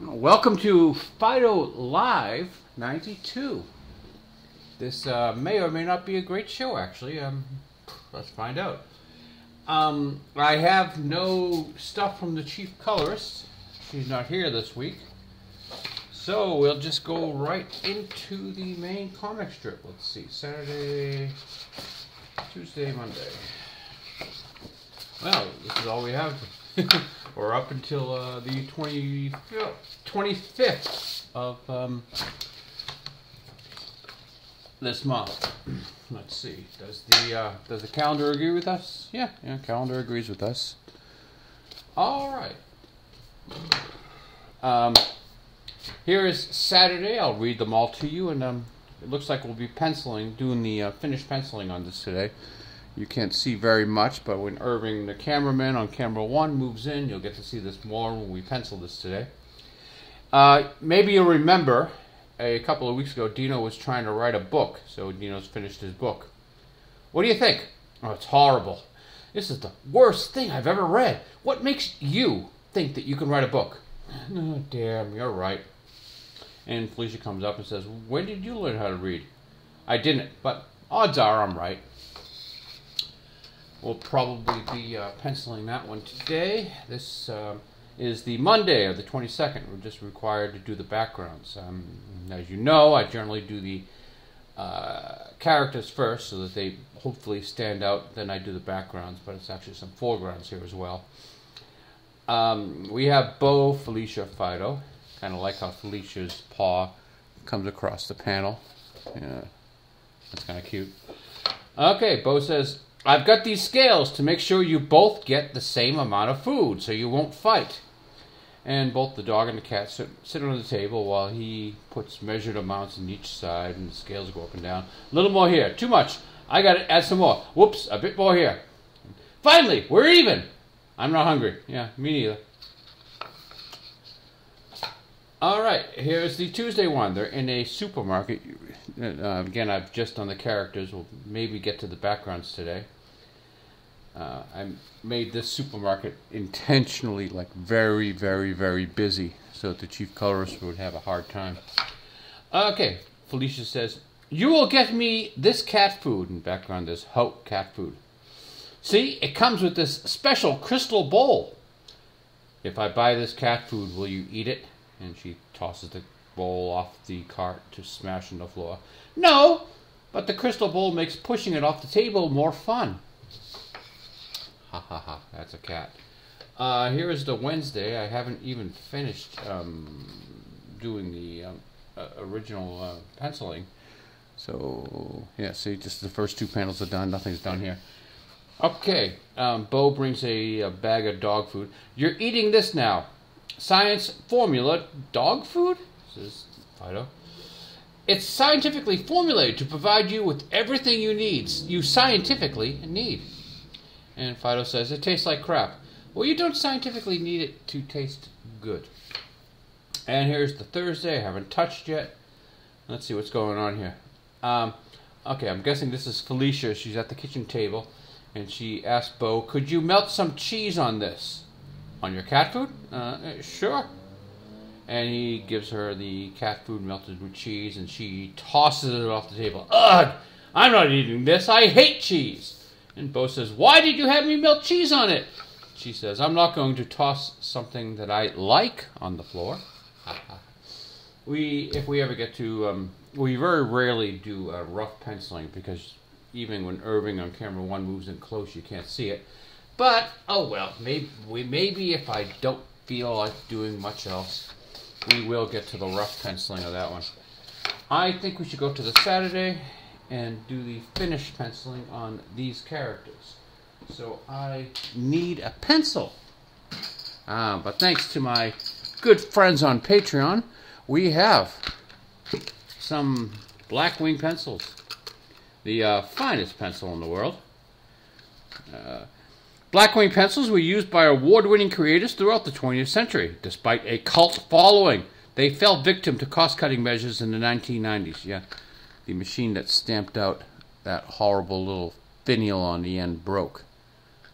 Welcome to Fido Live 92. This may or may not be a great show, actually. Let's find out. I have no stuff from the Chief Colorist. She's not here this week. So we'll just go right into the main comic strip. Let's see. Saturday, Tuesday, Monday. Well, this is all we have. We're up until the 25th of this month. Let's see. Does the calendar agree with us? Yeah, calendar agrees with us. All right. Here is Saturday. I'll read them all to you, and it looks like we'll be doing the finished penciling on this today. You can't see very much, but when Irving, the cameraman on camera 1, moves in, you'll get to see this more when we pencil this today. Maybe you'll remember a couple of weeks ago, Dino was trying to write a book, so Dino's finished his book. What do you think? Oh, it's horrible. This is the worst thing I've ever read. What makes you think that you can write a book? Oh, damn, you're right. And Felicia comes up and says, when did you learn how to read? I didn't, but odds are I'm right. We'll probably be penciling that one today. This is the Monday of the 22nd. We're just required to do the backgrounds. As you know, I generally do the characters first so that they hopefully stand out. Then I do the backgrounds, but it's actually some foregrounds here as well. We have Bo, Felicia, Fido. Kind of like how Felicia's paw comes across the panel. Yeah, that's kind of cute. Okay, Bo says, I've got these scales to make sure you both get the same amount of food so you won't fight. And both the dog and the cat sit on the table while he puts measured amounts in each side and the scales go up and down. A little more here. Too much. I got to add some more. Whoops, a bit more here. Finally, we're even. I'm not hungry. Yeah, me neither. All right, here's the Tuesday one. They're in a supermarket. Again, I've just done the characters. We'll maybe get to the backgrounds today. I made this supermarket intentionally like very, very, very busy so that the Chief Colorist would have a hard time. Okay, Felicia says, you will get me this cat food. In the background, there's Hope cat food. See, it comes with this special crystal bowl. If I buy this cat food, will you eat it? And she tosses the bowl off the cart to smash on the floor. No, but the crystal bowl makes pushing it off the table more fun. Ha ha ha, that's a cat. Here is the Wednesday. I haven't even finished doing the original penciling. So, yeah, see, just the first two panels are done. Nothing's done here. Okay, Bo brings a bag of dog food. You're eating this now. Science formula dog food? Says Fido. It's scientifically formulated to provide you with everything you scientifically need. And Fido says, it tastes like crap. Well, you don't scientifically need it to taste good. And here's the Thursday. I haven't touched yet. Let's see what's going on here. Okay, I'm guessing this is Felicia. She's at the kitchen table. And she asked Bo, could you melt some cheese on this? On your cat food? Sure. And he gives her the cat food melted with cheese, and she tosses it off the table. Ugh! I'm not eating this. I hate cheese. And Bo says, why did you have me melt cheese on it? She says, I'm not going to toss something that I like on the floor. If we ever get to, we very rarely do rough penciling because even when Irving on camera 1 moves in close, you can't see it. But, oh well, maybe if I don't feel like doing much else, we will get to the rough penciling of that one. I think we should go to the Saturday and do the finished penciling on these characters. So I need a pencil. But thanks to my good friends on Patreon, we have some Blackwing pencils. The finest pencil in the world. Blackwing pencils were used by award-winning creators throughout the 20th century. Despite a cult following, they fell victim to cost-cutting measures in the 1990s. Yeah, the machine that stamped out that horrible little finial on the end broke.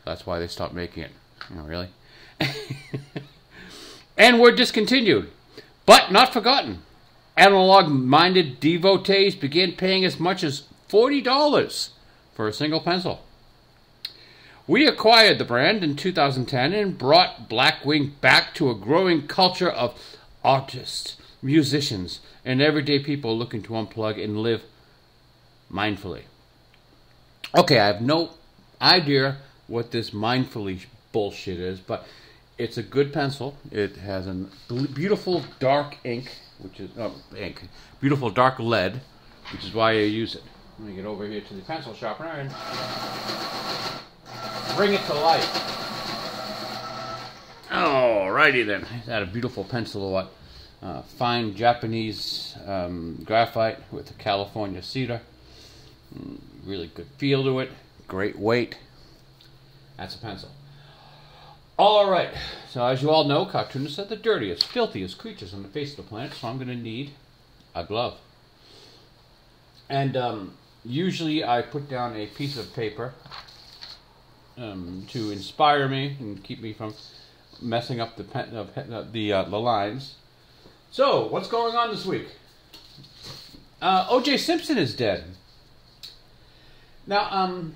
That's why they stopped making it. Oh, really? And were discontinued. But not forgotten. Analog-minded devotees began paying as much as $40 for a single pencil. We acquired the brand in 2010 and brought Blackwing back to a growing culture of artists, musicians, and everyday people looking to unplug and live mindfully. Okay, I have no idea what this mindfully bullshit is, but it's a good pencil. It has a beautiful dark ink, beautiful dark lead, which is why I use it. Let me get over here to the pencil sharpener and bring it to life. Alrighty then. Is that a beautiful pencil or what? Fine Japanese graphite with a California cedar. Really good feel to it. Great weight. That's a pencil. Alright, so as you all know, cartoonists are the dirtiest, filthiest creatures on the face of the planet, so I'm going to need a glove. And usually I put down a piece of paper to inspire me and keep me from messing up the lines. So, what's going on this week? O.J. Simpson is dead. Now,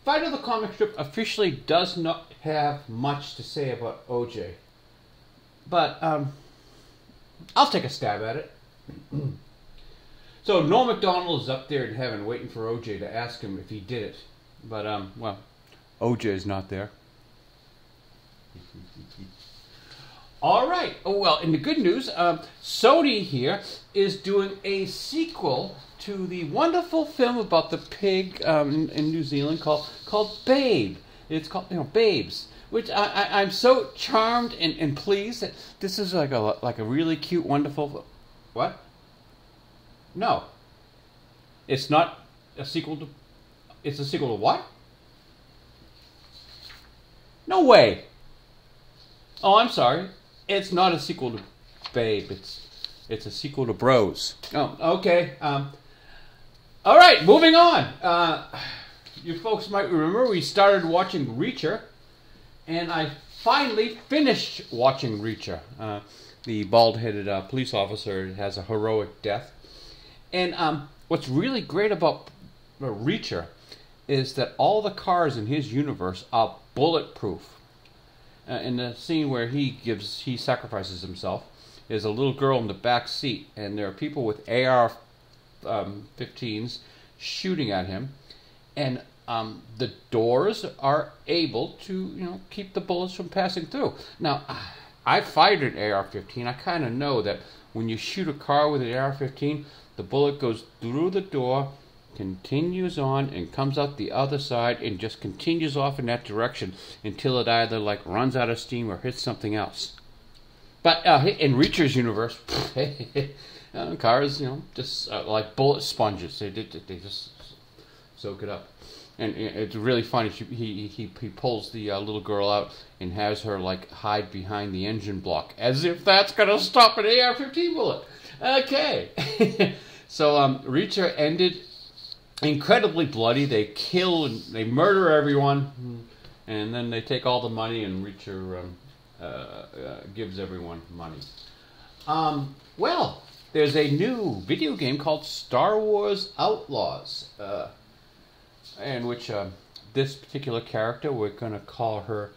Fido the comic strip officially does not have much to say about O.J. But, I'll take a stab at it. So, Noel McDonald is up there in heaven waiting for O.J. to ask him if he did it. But, well, O.J. is not there. All right. Oh, well, in the good news, Sony here is doing a sequel to the wonderful film about the pig in New Zealand called Babe. It's called, Babes, which I'm so charmed and pleased that this is like a really cute, wonderful. What? No. It's not a sequel to. It's a sequel to what? No way. Oh, I'm sorry. It's not a sequel to Babe. It's a sequel to Bros. Oh, okay. All right, moving on. You folks might remember we started watching Reacher, and I finally finished watching Reacher. The bald-headed police officer has a heroic death. And what's really great about Reacher is that all the cars in his universe are bulletproof. In the scene where he sacrifices himself, there's a little girl in the back seat, and there are people with AR-15s shooting at him, and the doors are able to, keep the bullets from passing through. Now, I fired an AR-15. I kind of know that when you shoot a car with an AR-15, the bullet goes through the door, continues on, and comes out the other side, and just continues off in that direction until it either runs out of steam or hits something else. But in Reacher's universe, cars, just like bullet sponges. They just soak it up. And it's really funny. He pulls the little girl out and has her hide behind the engine block, as if that's gonna stop an AR-15 bullet. Okay. So Reacher ended incredibly bloody. They kill and they murder everyone, and then they take all the money, and Reacher gives everyone money. Well, there's a new video game called Star Wars Outlaws, in which this particular character, we're going to call her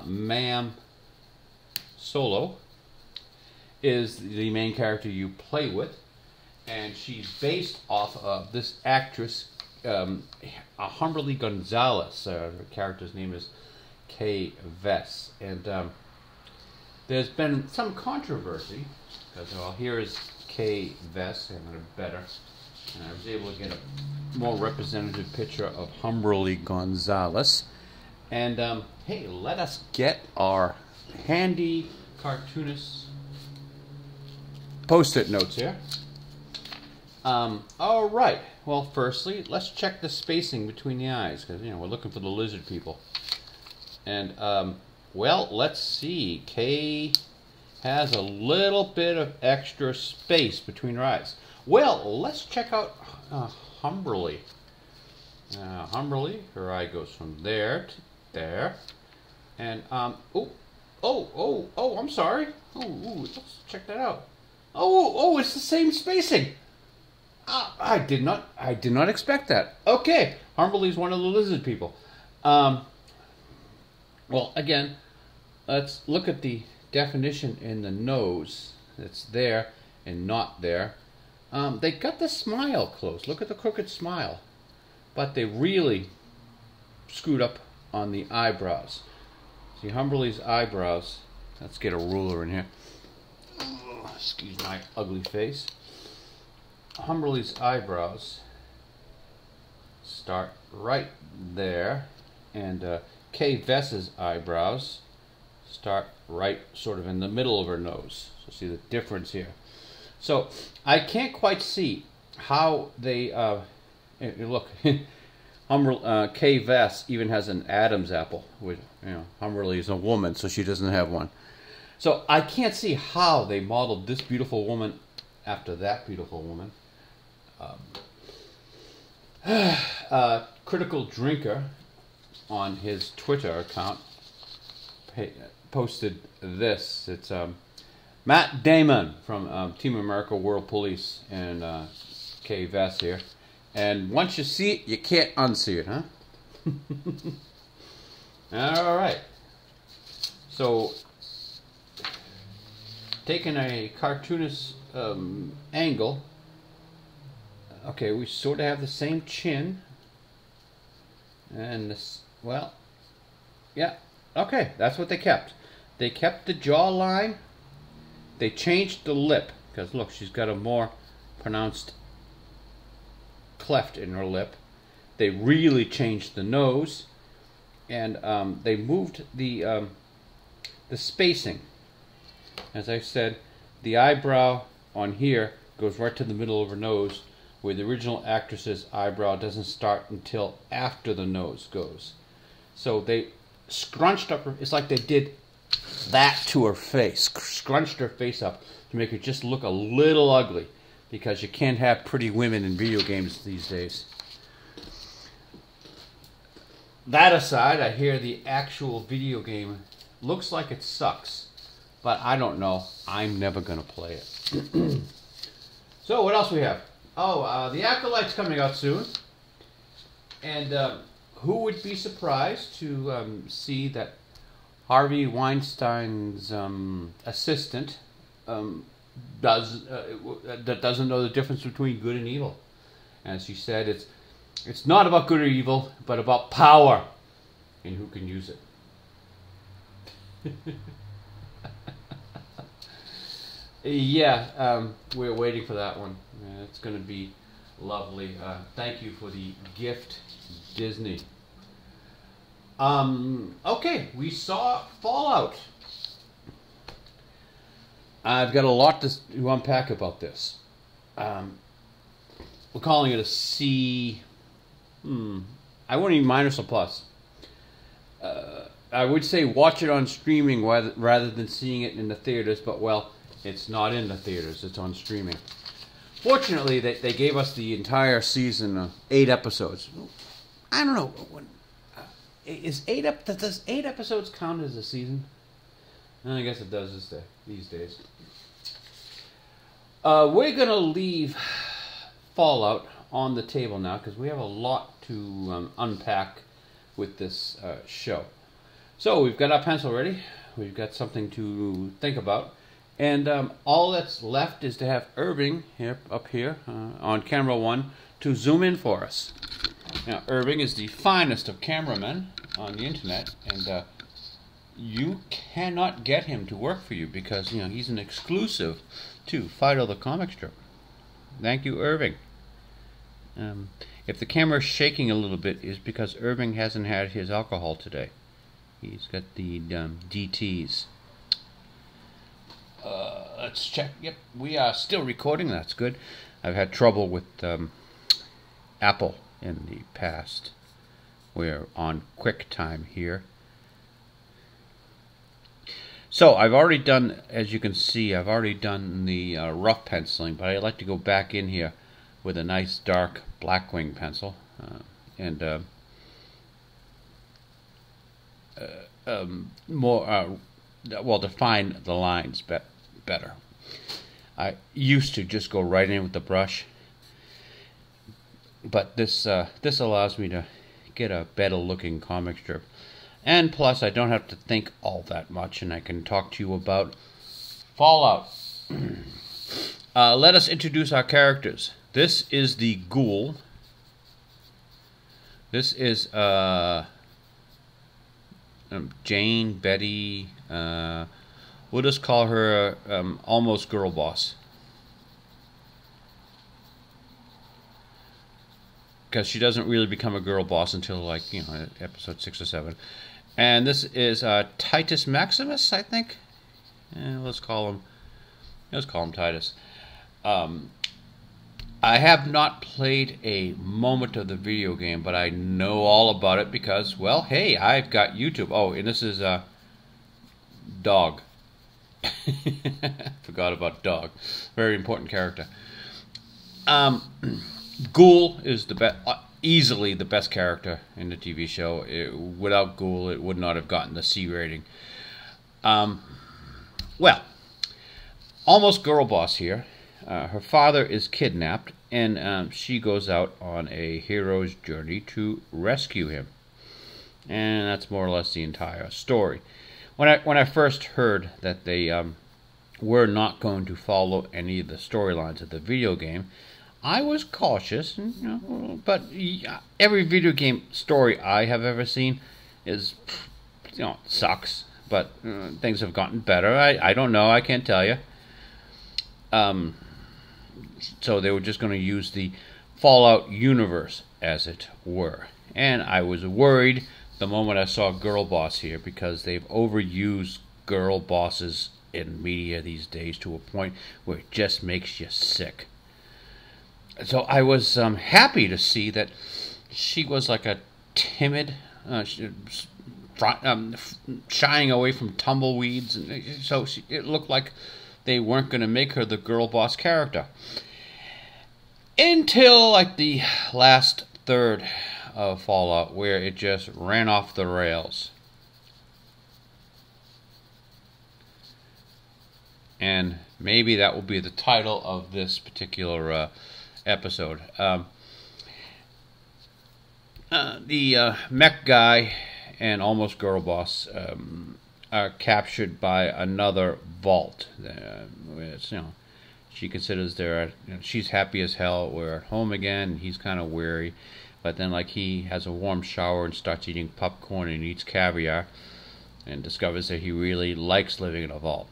Ma'am Solo, is the main character you play with. And she's based off of this actress, Humberly Gonzalez. Her character's name is Kay Vess. And there's been some controversy, because here is Kay Vess, and better. And I was able to get a more representative picture of Humberly Gonzalez. And hey, let us get our handy cartoonist post-it notes here. All right. Well, firstly, let's check the spacing between the eyes, because we're looking for the lizard people. And well, let's see. Kay has a little bit of extra space between her eyes. Well, let's check out Humberly. Humberly, her eye goes from there to there, and Oh, I'm sorry. Oh, let's check that out. Oh, it's the same spacing. I did not expect that. Okay, Humberley's one of the lizard people. Well, again, let's look at the definition in the nose. It's there and not there. They got the smile close. Look at the crooked smile. But they really screwed up on the eyebrows. See, Humberley's eyebrows. Let's get a ruler in here. Excuse my ugly face. Humberley's eyebrows start right there, and Kay Vess's eyebrows start right sort of in the middle of her nose. So see the difference here. So I can't quite see how they look. Kay Vess even has an Adam's apple. Which, Humberley is a woman, so she doesn't have one. So I can't see how they modeled this beautiful woman after that beautiful woman. Critical Drinker on his Twitter account posted this. It's Matt Damon from Team America World Police and Kay Vess here. And once you see it, you can't unsee it, huh? All right. So, taking a cartoonist angle, okay, we sort of have the same chin. And this, well, yeah, okay, that's what they kept. They kept the jawline. They changed the lip, because look, she's got a more pronounced cleft in her lip. They really changed the nose, and they moved the spacing. As I said, the eyebrow on here goes right to the middle of her nose, where the original actress's eyebrow doesn't start until after the nose goes. So they scrunched up her, it's like they did that to her face, scrunched her face up to make her just look a little ugly, because you can't have pretty women in video games these days. That aside, I hear the actual video game looks like it sucks, but I don't know. I'm never going to play it. So what else we have? Oh, the Acolyte's coming out soon. And who would be surprised to see that Harvey Weinstein's assistant that doesn't know the difference between good and evil. As she said, it's not about good or evil, but about power and who can use it. Yeah, we're waiting for that one. It's going to be lovely. Thank you for the gift, Disney. Okay, we saw Fallout. I've got a lot to unpack about this. We're calling it a C. I wouldn't even minus a plus. I would say watch it on streaming rather than seeing it in the theaters, but well, it's not in the theaters, it's on streaming. Fortunately, they gave us the entire season of 8 episodes. I don't know. Does 8 episodes count as a season? I guess it does these days. We're going to leave Fallout on the table now because we have a lot to unpack with this show. So we've got our pencil ready. We've got something to think about. And all that's left is to have Irving up here on camera 1 to zoom in for us. Now, Irving is the finest of cameramen on the internet, and you cannot get him to work for you because he's an exclusive to Fido the comic strip. Thank you, Irving. If the camera is shaking a little bit, it's because Irving hasn't had his alcohol today. He's got the DTs. Let's check. Yep, we are still recording. That's good. I've had trouble with Apple in the past. We're on QuickTime here. So I've already done, as you can see, I've already done the rough penciling, but I'd like to go back in here with a nice dark Blackwing pencil more well, define the lines better. I used to just go right in with the brush, but this allows me to get a better looking comic strip. And plus, I don't have to think all that much, and I can talk to you about Fallout. Let us introduce our characters. This is the Ghoul. This is Jane, Betty. We'll just call her almost girl boss, because she doesn't really become a girl boss until, like, episode 6 or 7. And this is Titus Maximus, I think. Let's call him Titus. I have not played a moment of the video game, but I know all about it because, well, hey, I've got YouTube. Oh, and this is Dog. Forgot about Dog. Very important character. Ghoul is easily the best character in the TV show. Without Ghoul, it would not have gotten the C rating. Well, almost girl boss here. Her father is kidnapped, and she goes out on a hero's journey to rescue him. And that's more or less the entire story. When I first heard that they were not going to follow any of the storylines of the video game, I was cautious. But every video game story I have ever seen is, sucks. But things have gotten better. I don't know. I can't tell you. So they were just going to use the Fallout universe, as it were. And I was worried the moment I saw Girl Boss here, because they've overused girl bosses in media these days to a point where it just makes you sick. So I was happy to see that she was like a timid, shying away from tumbleweeds, and so it looked like they weren't going to make her the girl boss character. Until like the last third of Fallout, where it just ran off the rails. And maybe that will be the title of this particular episode. The mech guy and almost girl boss are captured by another vault. She considers she's happy as hell. We're at home again. He's kind of weary, but then he has a warm shower and starts eating popcorn and eats caviar, and discovers that he really likes living in a vault.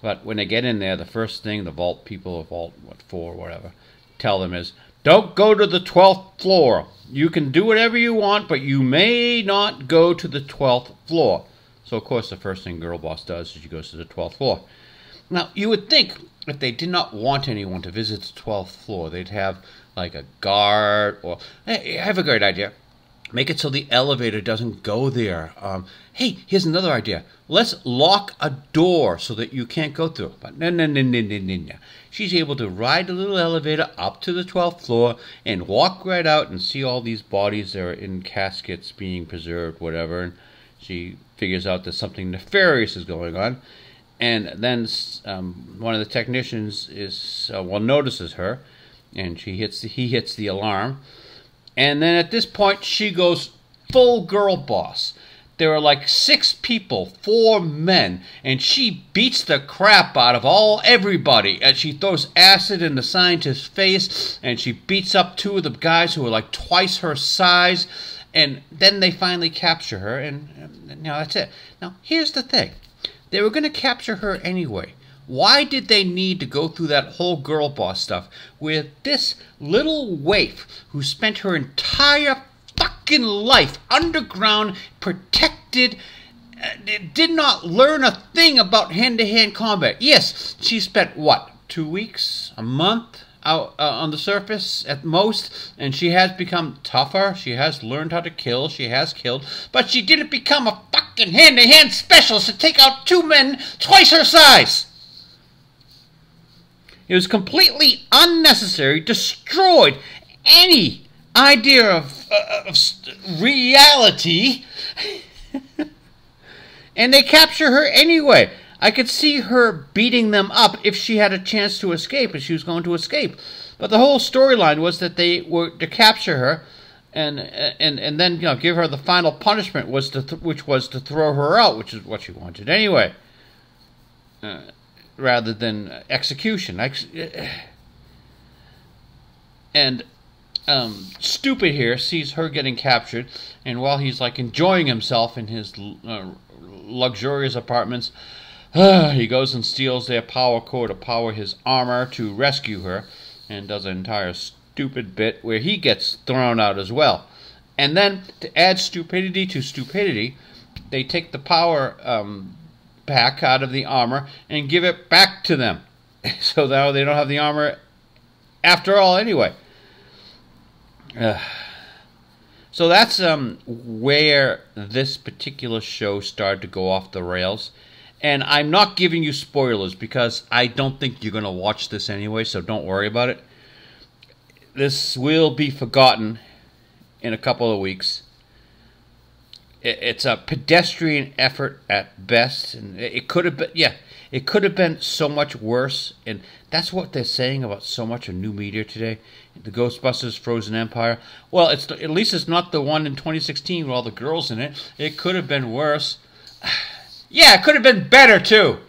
But when they get in there, the first thing the vault people of Vault 4 or whatever tell them is, don't go to the 12th floor. You can do whatever you want, but you may not go to the 12th floor. So, of course, the first thing Girl Boss does is she goes to the 12th floor. Now, you would think if they did not want anyone to visit the 12th floor, they'd have, a guard, or... Hey, I have a great idea. Make it so the elevator doesn't go there. Hey, here's another idea. Let's lock a door so that you can't go through. But no. She's able to ride the little elevator up to the 12th floor and walk right out and see all these bodies that are in caskets being preserved, whatever. And she figures out that something nefarious is going on. And then one of the technicians notices her, and he hits the alarm. And then at this point, she goes full girl boss. There are 6 people, 4 men, and she beats the crap out of everybody. And she throws acid in the scientist's face, and she beats up 2 of the guys who are twice her size. And then they finally capture her, and that's it. Now, here's the thing. They were going to capture her anyway. Why did they need to go through that whole girl boss stuff with this little waif who spent her entire fucking life underground, protected, did not learn a thing about hand-to-hand combat? Yes, she spent, 2 weeks, a month out on the surface at most, and she has become tougher. She has learned how to kill. She has killed, but she didn't become a fucking hand-to-hand specialist to take out 2 men twice her size. It was completely unnecessary, destroyed any idea of reality. And they capture her anyway. I could see her beating them up if she had a chance to escape, if she was going to escape. But the whole storyline was that they were to capture her, and then give her the final punishment, which was to throw her out, which is what she wanted anyway, rather than execution. And Stupid here sees her getting captured, and while he's enjoying himself in his luxurious apartments, he goes and steals their power core to power his armor to rescue her, and does an entire stupid bit where he gets thrown out as well. And then, to add stupidity to stupidity, they take the power pack out of the armor and give it back to them. So now they don't have the armor after all anyway. So that's where this particular show started to go off the rails. And I'm not giving you spoilers because I don't think you're going to watch this anyway, so don't worry about it. This will be forgotten in a couple of weeks. It's a pedestrian effort at best, and it could have been so much worse. And that's what they're saying about so much of new media today. The Ghostbusters Frozen Empire. Well, at least it's not the one in 2016 with all the girls in it. It could have been worse. Yeah, it could have been better too.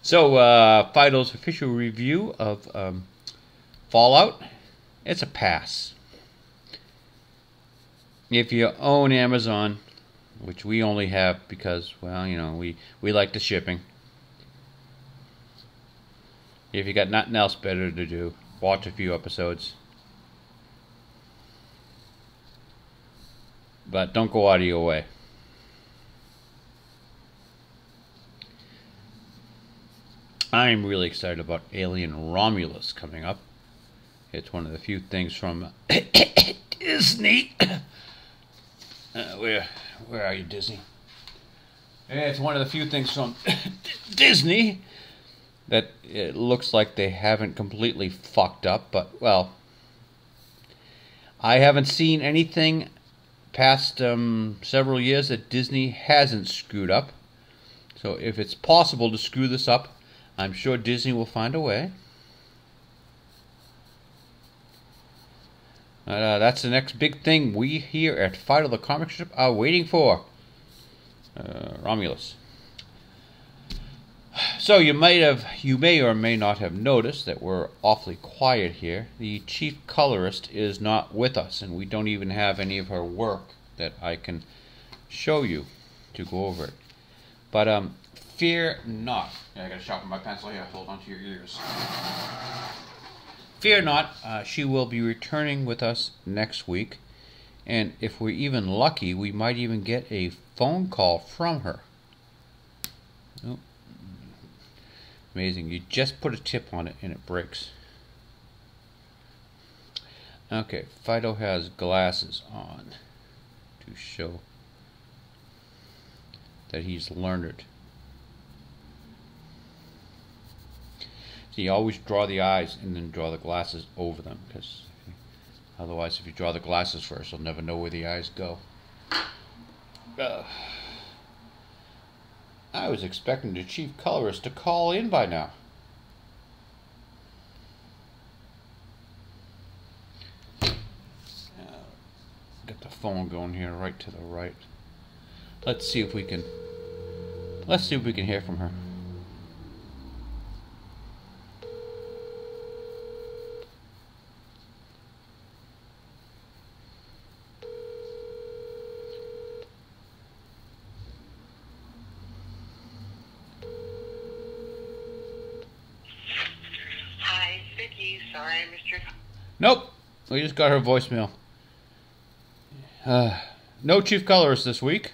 So, Fido's official review of Fallout, it's a pass. If you own Amazon, which we only have because, we like the shipping. If you got nothing else better to do, watch a few episodes. But don't go out of your way. I'm really excited about Alien Romulus coming up. It's one of the few things from Disney. Where are you, Disney? It's one of the few things from Disney that it looks like they haven't completely fucked up. But, well, I haven't seen anything past several years that Disney hasn't screwed up. So if it's possible to screw this up, I'm sure Disney will find a way. That's the next big thing we here at Fido the Comic Strip are waiting for. Romulus. So you may or may not have noticed that we're awfully quiet here. The Chief Colorist is not with us, and we don't even have any of her work that I can show you to go over it. But fear not. Yeah, I gotta sharpen my pencil here. Hold on to your ears. Fear not. She will be returning with us next week, and if we're even lucky, we might even get a phone call from her. Oh. Amazing. You just put a tip on it and it breaks. Okay, Fido has glasses on to show that he's learned. So you always draw the eyes and then draw the glasses over them, because otherwise if you draw the glasses first, you'll never know where the eyes go. I was expecting the Chief Colorist to call in by now. Got the phone going here right to the right. Let's see if we can hear from her. Sorry, I missed your... Nope. We just got her voicemail. No Chief Colorist this week.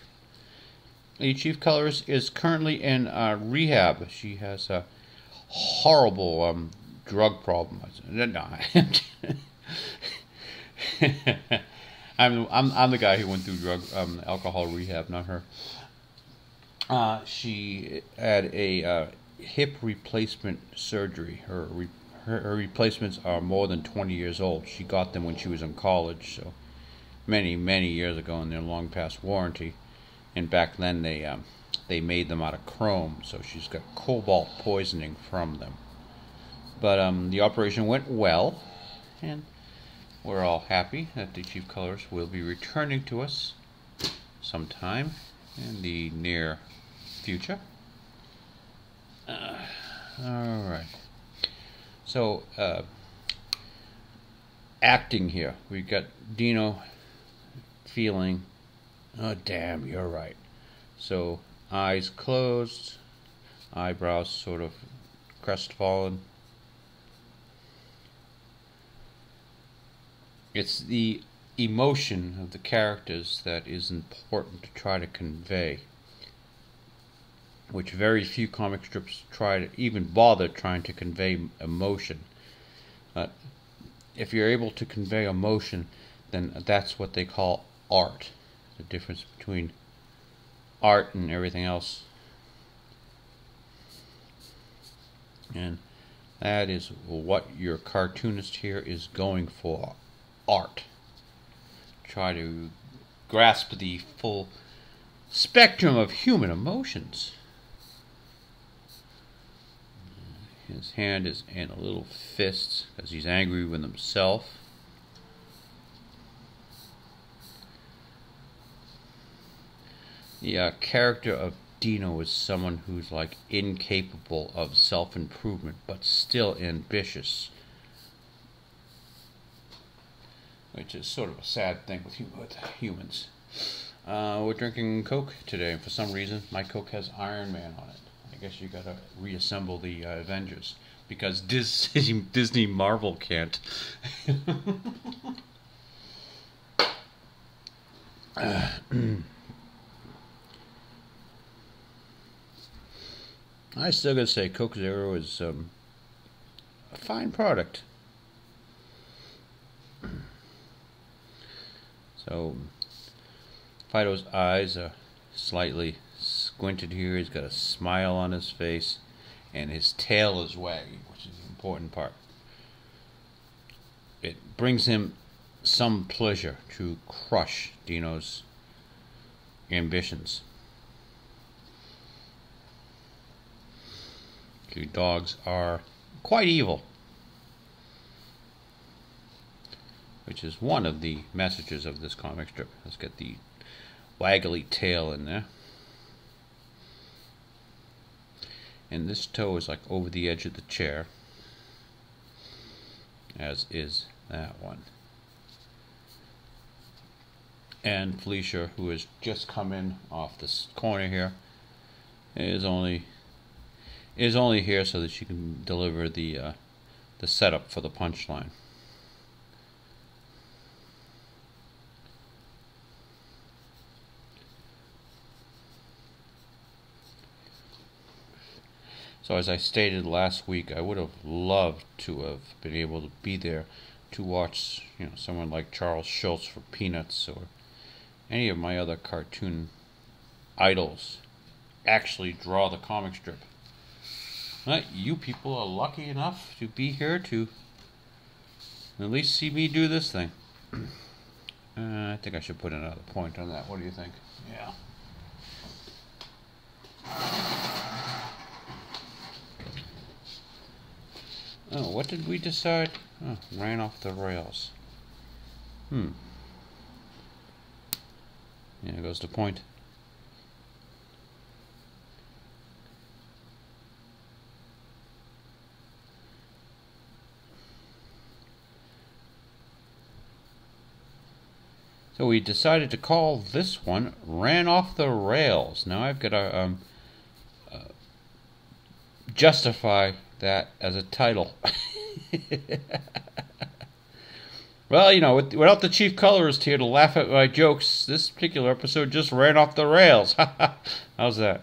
The Chief Colorist is currently in rehab. She has a horrible drug problem. No, I'm the guy who went through alcohol rehab, not her. She had a hip replacement surgery. her replacements are more than 20 years old. She got them when she was in college, so many years ago, and they're long past warranty. And back then they made them out of chrome, so she's got cobalt poisoning from them. But the operation went well, and we're all happy that the Chief Colorist will be returning to us sometime in the near future. Alright. So, acting here. We've got Dino feeling, oh damn, you're right. So, eyes closed, eyebrows sort of crestfallen. It's the emotion of the characters that is important to try to convey, which very few comic strips try to even bother trying to convey emotion. If you're able to convey emotion, then that's what they call art. The difference between art and everything else. And that is what your cartoonist here is going for. Art. Try to grasp the full spectrum of human emotions. His hand is in a little fist because he's angry with himself. The character of Dino is someone who's like incapable of self-improvement but still ambitious, which is sort of a sad thing with humans. We're drinking Coke today, and for some reason my Coke has Iron Man on it. I guess you gotta reassemble the Avengers, because Disney Marvel can't. I still gotta say Coke Zero is a fine product. So Fido's eyes are slightly squinted here. He's got a smile on his face, and his tail is wagging, which is the important part. It brings him some pleasure to crush Dino's ambitions. The dogs are quite evil, which is one of the messages of this comic strip. Let's get the waggly tail in there. And this toe is like over the edge of the chair, as is that one. And Felicia, who has just come in off this corner here, is only here so that she can deliver the setup for the punchline. So as I stated last week, I would have loved to have been able to be there to watch, someone like Charles Schultz for Peanuts or any of my other cartoon idols actually draw the comic strip. You people are lucky enough to be here to at least see me do this thing. I think I should put another point on that. What do you think? Yeah. Oh, what did we decide? Oh, ran off the rails. Yeah, goes the point. So we decided to call this one Ran Off the Rails. Now I've got to justify that as a title. Well, without the Chief Colorist here to laugh at my jokes, this particular episode just ran off the rails. How's that?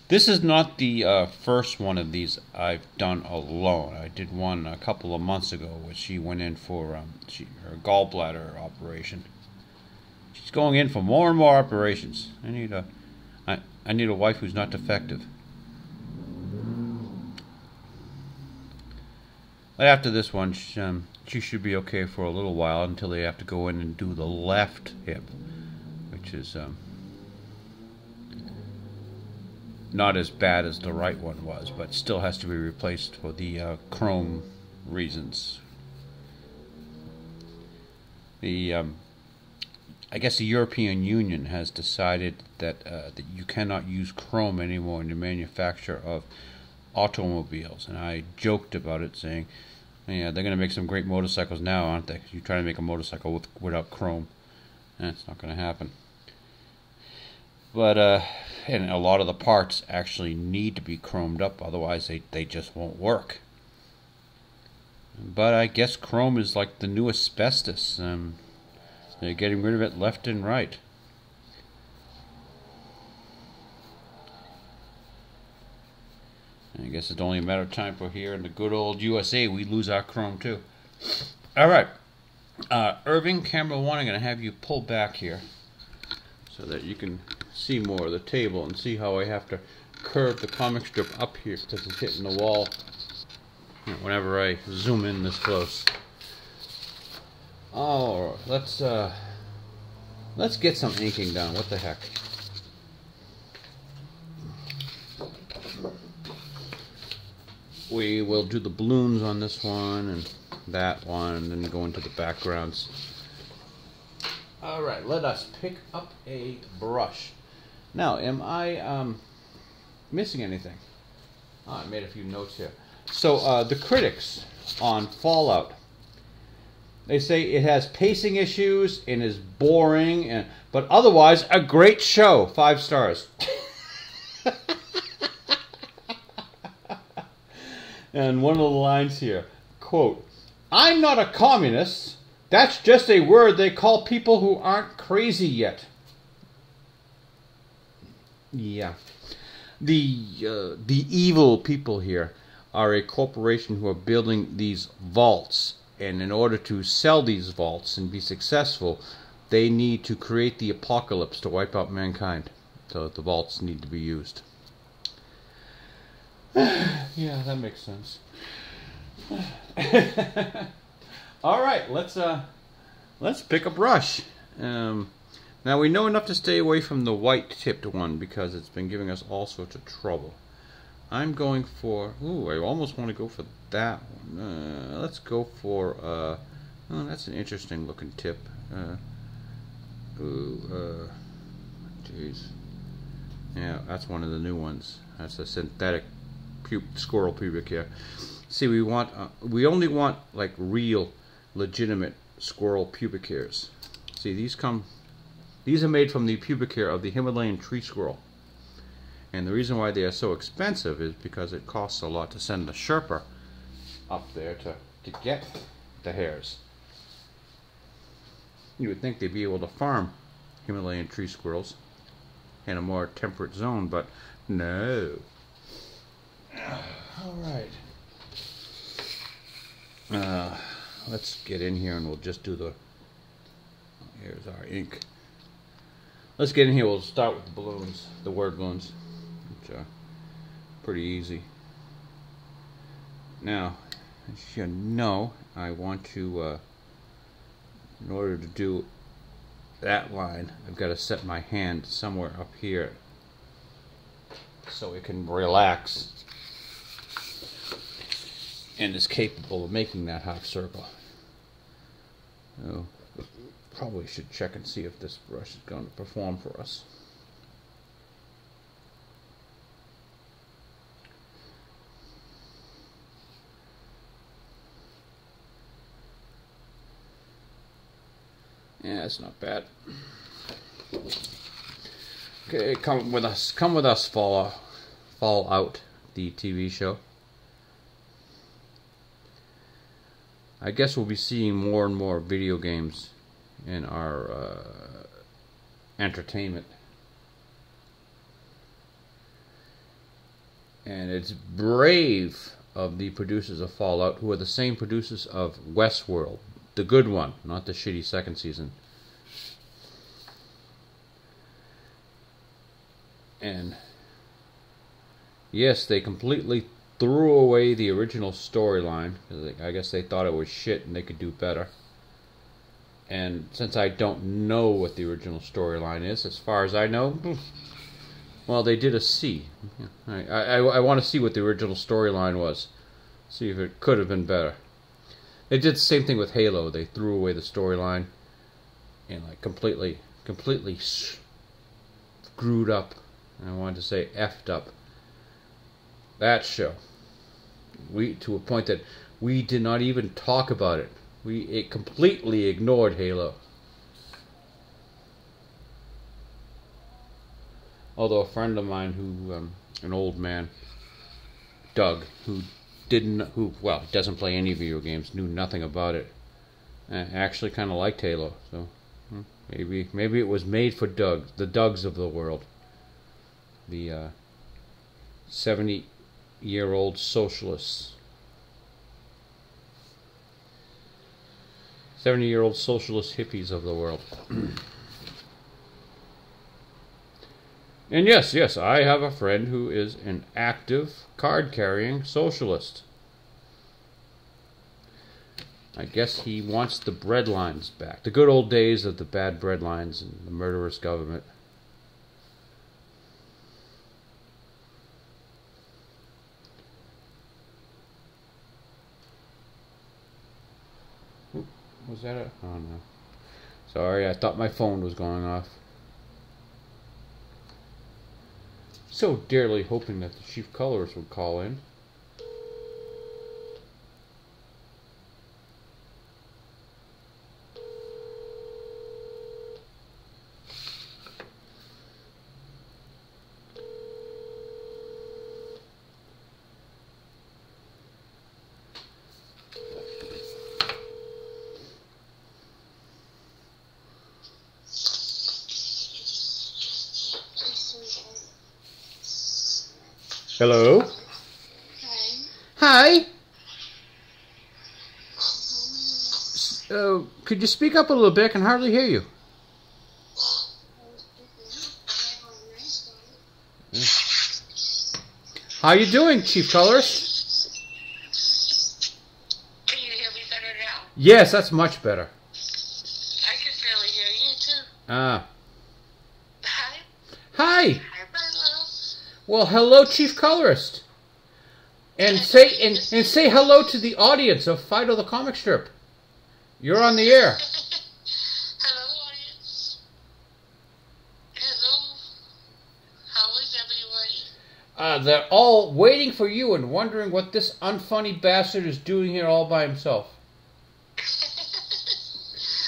This is not the first one of these I've done alone. I did one a couple of months ago where she went in for her gallbladder operation. She's going in for more and more operations. I need a wife who's not defective. After this one, she should be okay for a little while until they have to go in and do the left hip, which is not as bad as the right one was, but still has to be replaced for the chrome reasons. I guess the European Union has decided that that you cannot use chrome anymore in the manufacture of automobiles, and I joked about it, saying, "Yeah, they're going to make some great motorcycles now, aren't they? You try to make a motorcycle without chrome, that's not going to happen." But and a lot of the parts actually need to be chromed up, otherwise they just won't work. But I guess chrome is like the new asbestos. They're getting rid of it left and right. I guess it's only a matter of time for here in the good old USA we lose our chrome too. Alright. Irving, camera 1, I'm going to have you pull back here so that you can see more of the table and see how I have to curve the comic strip up here because it's hitting the wall whenever I zoom in this close. Oh, let's get some inking done. What the heck? We will do the balloons on this one and that one, and then go into the backgrounds. Alright, let us pick up a brush. Now, am I missing anything? Oh, I made a few notes here. So, the critics on Fallout, they say it has pacing issues and is boring, but otherwise a great show. 5 stars. And one of the lines here, quote, "I'm not a communist. That's just a word they call people who aren't crazy yet." Yeah. The evil people here are a corporation who are building these vaults. And in order to sell these vaults and be successful, they need to create the apocalypse to wipe out mankind. So the vaults need to be used. Yeah, that makes sense. Alright, let's pick a brush. Now we know enough to stay away from the white-tipped one because it's been giving us all sorts of trouble. I'm going for... Ooh, I almost want to go for that one. Let's go for... oh, that's an interesting looking tip. Jeez. Yeah, that's one of the new ones. That's a synthetic squirrel pubic hair. See, we only want like real, legitimate squirrel pubic hairs. See, these are made from the pubic hair of the Himalayan tree squirrel. And the reason why they are so expensive is because it costs a lot to send a Sherpa up there to get the hairs. You would think they'd be able to farm Himalayan tree squirrels in a more temperate zone, but no. Alright. Let's get in here and we'll just do the... Here's our ink. Let's get in here. We'll start with the balloons, the word balloons, which are pretty easy. Now, as you know, I want to, in order to do that line, I've got to set my hand somewhere up here so it can relax and is capable of making that half circle. So, probably should check and see if this brush is going to perform for us. Yeah, it's not bad. Okay, come with us, Fallout, the TV show. I guess we'll be seeing more and more video games in our entertainment. And it's brave of the producers of Fallout, who are the same producers of Westworld. The good one, not the shitty second season. And yes, they completely threw away the original storyline. I guess they thought it was shit and they could do better. And since I don't know what the original storyline is, as far as I know, well, they did a C. I want to see what the original storyline was. See if it could have been better. They did the same thing with Halo. They threw away the storyline and like completely screwed up. And I wanted to say effed up that show. To a point that we did not even talk about it. It completely ignored Halo. Although a friend of mine who, an old man, Doug, who doesn't play any video games, knew nothing about it, actually kind of liked Halo. So maybe it was made for Doug, the Dougs of the world, the 70-year-old socialists. 70-year-old socialist hippies of the world. And yes, I have a friend who is an active, card-carrying socialist. I guess he wants the bread lines back. The good old days of the bad bread lines and the murderous government. Was that a... Oh no. Sorry, I thought my phone was going off. So dearly hoping that the Chief Colorist would call in. Hello? Hi. Could you speak up a little bit? I can hardly hear you. How you doing, Chief Colorist? Can you hear me better now? Yes, that's much better. I can barely hear you too. Ah. Hi. Hi. Hi, my love. Well, hello, Chief Colorist. And say hello to the audience of Fido the comic strip. You're on the air. Hello, audience. Hello. How is everybody? They're all waiting for you and wondering what this unfunny bastard is doing here all by himself.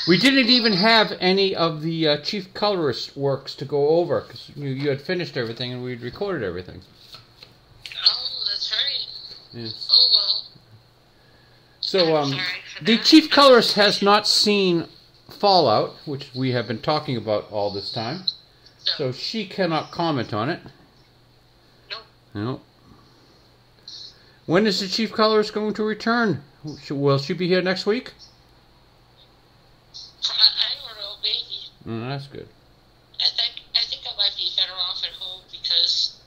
We didn't even have any of the Chief Colorist works to go over because you had finished everything and we'd recorded everything. Oh, that's right. Yes. Oh, well. So, the Chief Colorist has not seen Fallout, which we have been talking about all this time. No. So she cannot comment on it. No. No. When is the Chief Colorist going to return? Will she be here next week? I don't know, maybe. That's good. I think I might be better off at home because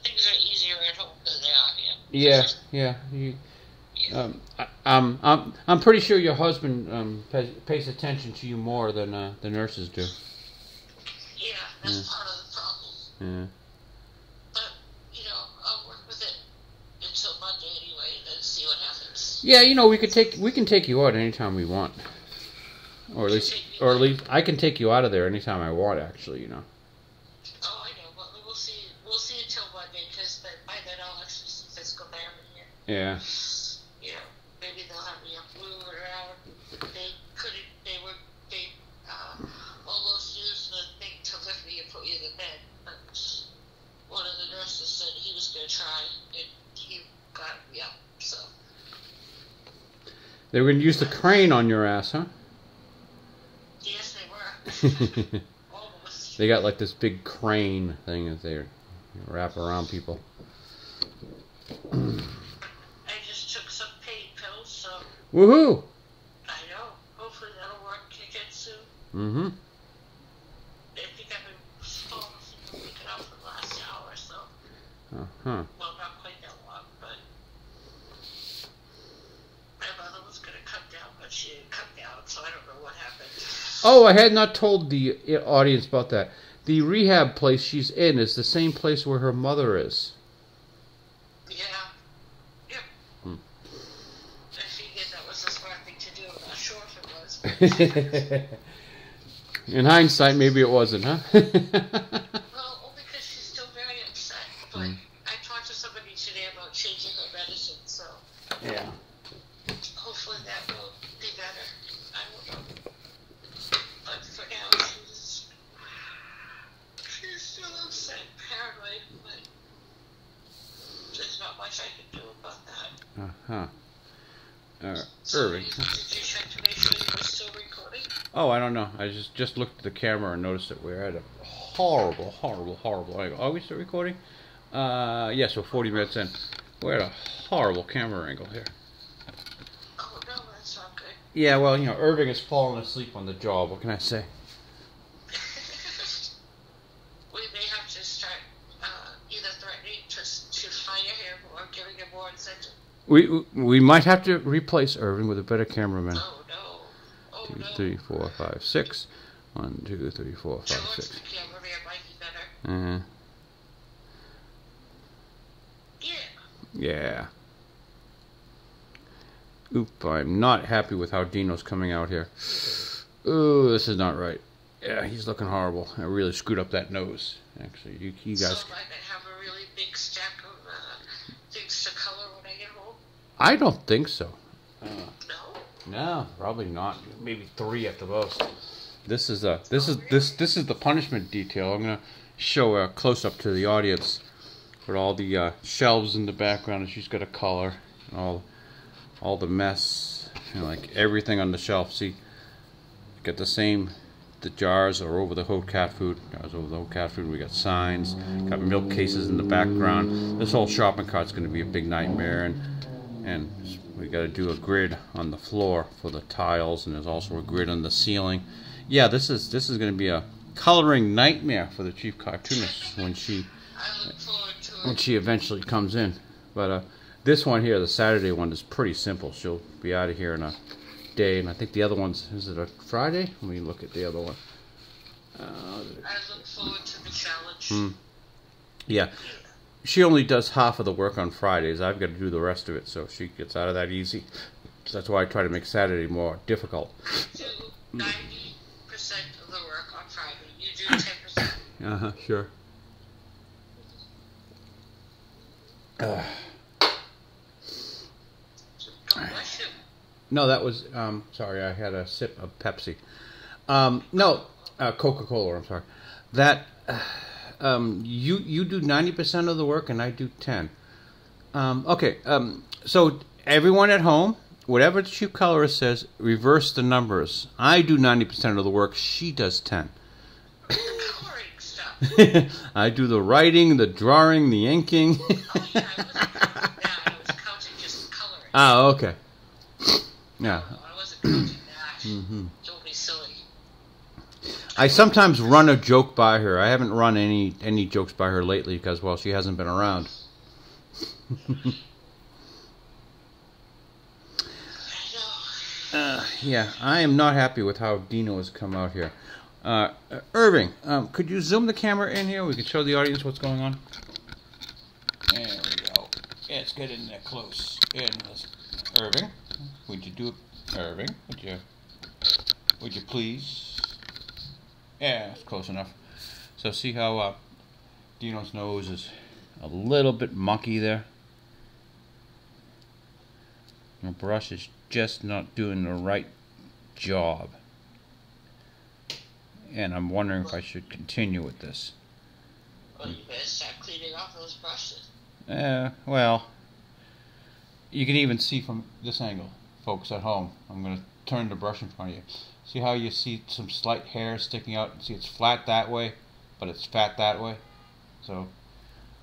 things are easier at home than they are here. Yeah. I'm pretty sure your husband pays attention to you more than the nurses do. Yeah, that's part of the problem. Yeah. But, I'll work with it until Monday anyway, and then see what happens. Yeah, we can take you out anytime we want. Or at least I can take you out of there anytime I want, actually, Oh, I know, but we'll see until Monday, because by then I'll actually see physical therapy here. Yeah. Maybe they'll have me move around. They almost used the thing to lift me and put me in the bed, but one of the nurses said he was going to try, and he got me up, so. They were going to use the crane on your ass, huh? Yes, they were. Almost. They got like this big crane thing that they wrap around people. I just took some pain pills, so. Woohoo! I know. Hopefully that'll work again soon. Mm-hmm. I think I've been falling asleep waking up for the last hour or so. Uh-huh. Well, not quite that long, but. she didn't come down, so I don't know what happened. Oh, I had not told the audience about that. The rehab place she's in is the same place where her mother is. Yeah. Yep. I figured that was the smart thing to do. I'm not sure if it was. In hindsight, maybe it wasn't, huh? Well, only because she's still very upset. But I talked to somebody today about changing her medicine, so Yeah. hopefully that will be better. I don't know. But for now, she's still upset, paranoid, but there's not much I can do about that. Irving. Did you check to make sure you were still recording? Oh, I don't know. I just looked at the camera and noticed that we're at a horrible angle. Are we still recording? Yes, we're 40 minutes in. We're at a horrible camera angle here. Oh, no, that's not good. Yeah, well, Irving has fallen asleep on the job. What can I say? We may have to start either threatening to fire him or giving him more incentive. We might have to replace Irving with a better cameraman. Oh, no. Oh, 2, no. 3, 4, 5, 6. 1, 2, 3, 4, 5, George, 6. the cameraman might be better. Yeah. Yeah. Oop, I'm not happy with how Dino's coming out here. Ooh, this is not right. Yeah, he's looking horrible. I really screwed up that nose. Actually, you guys... So am I going to have a really big stack of things to color when I get home? I don't think so. No? No, probably not. Maybe 3 at the most. This is the punishment detail. I'm gonna show a close up to the audience with all the shelves in the background, and she's got a color, and all the mess, like everything on the shelf. See, get the same. The jars are over the whole cat food. Jars over the whole cat food. We got signs. Got milk cases in the background. This whole shopping cart's gonna be a big nightmare, and we got to do a grid on the floor for the tiles, and there's also a grid on the ceiling. Yeah, this is going to be a coloring nightmare for the chief cartoonist when she eventually comes in. But this one here, the Saturday one, is pretty simple. She'll be out of here in a day, and I think the other one's, is it a Friday? Let me look at the other one. I look forward to the challenge. Yeah. She only does half of the work on Fridays. I've got to do the rest of it, so she gets out of that easy. So that's why I try to make Saturday more difficult. I do 90% of the work on Friday. You do 10%. Sure. Bless you. No, that was, sorry, I had a sip of Pepsi. No, Coca-Cola, I'm sorry. That... you do 90% of the work and I do 10. Okay, so everyone at home, whatever the Chief Colorist says, reverse the numbers. I do 90% of the work, she does 10. The coloring stuff. I do the writing, the drawing, the inking. Oh, yeah, I wasn't counting that. I was counting just coloring. Oh, okay. Yeah. No, I wasn't counting that. Don't be silly. I sometimes run a joke by her. I haven't run any jokes by her lately because, well, she hasn't been around. Yeah, I am not happy with how Dino has come out here. Irving, could you zoom the camera in here? We can show the audience what's going on. There we go. Yeah, let's get in there close. Irving, would you do it? Irving, would you please? Yeah, it's close enough. So see how Dino's nose is a little bit mucky there? The brush is just not doing the right job. And I'm wondering if I should continue with this. Well, you better start cleaning off those brushes. Well, you can even see from this angle, folks at home. I'm going to turn the brush in front of you. See how you see some slight hair sticking out? See, it's flat that way, but it's fat that way. So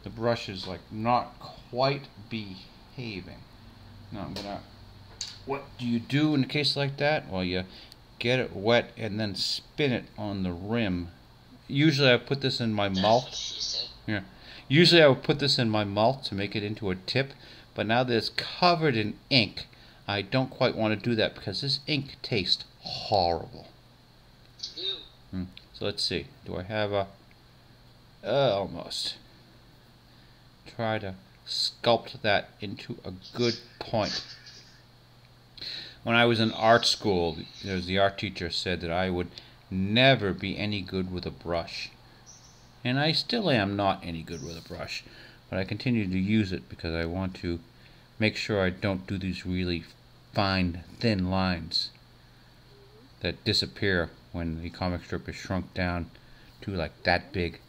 the brush is like not quite behaving. Now I'm gonna. What do you do in a case like that? Well, you get it wet and then spin it on the rim. Usually I put this in my mouth. Yeah. Usually I would put this in my mouth to make it into a tip, but now that it's covered in ink, I don't quite want to do that because this ink tastes horrible. So let's see. Do I have a... almost. Try to sculpt that into a good point. When I was in art school, the art teacher said that I would never be any good with a brush. And I still am not any good with a brush. But I continue to use it because I want to make sure I don't do these really fine, thin lines that disappear when the comic strip is shrunk down to like that big.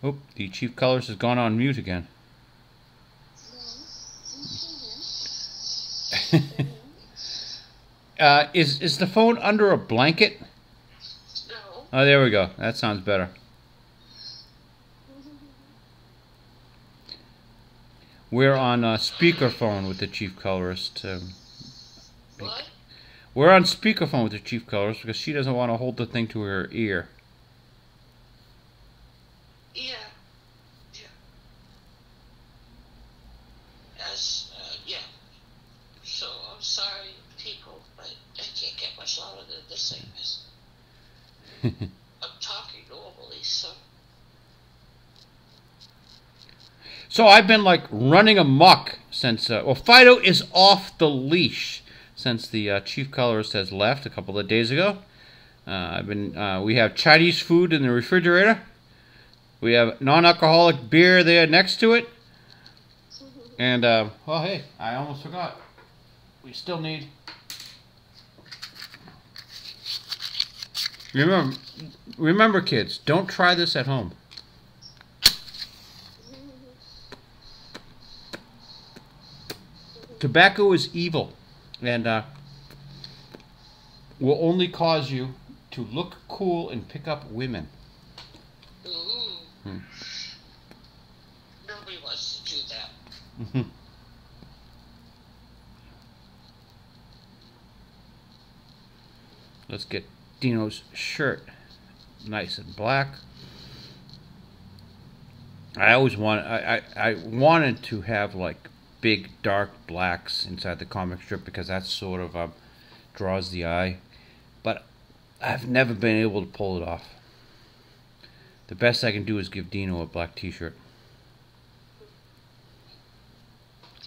Oh, the Chief Colorist has gone on mute again. Is the phone under a blanket? No. Oh, there we go. That sounds better. We're on speakerphone with the Chief Colorist. What? We're on speakerphone with the Chief Colorist because she doesn't want to hold the thing to her ear. Yeah. Yeah. Yeah. So, I'm sorry, people, but I can't get much louder than this thing is. I'm talking normally, so... So I've been like running amok since, well, Fido is off the leash since the Chief Colorist has left a couple of days ago. We have Chinese food in the refrigerator. We have non-alcoholic beer there next to it. And, well, hey, I almost forgot. We still need... Remember, kids, don't try this at home. Tobacco is evil, and will only cause you to look cool and pick up women. Ooh. Nobody wants to do that. Let's get Dino's shirt nice and black. I wanted to have like big dark blacks inside the comic strip because that sort of draws the eye, but I've never been able to pull it off. The best I can do is give Dino a black t-shirt.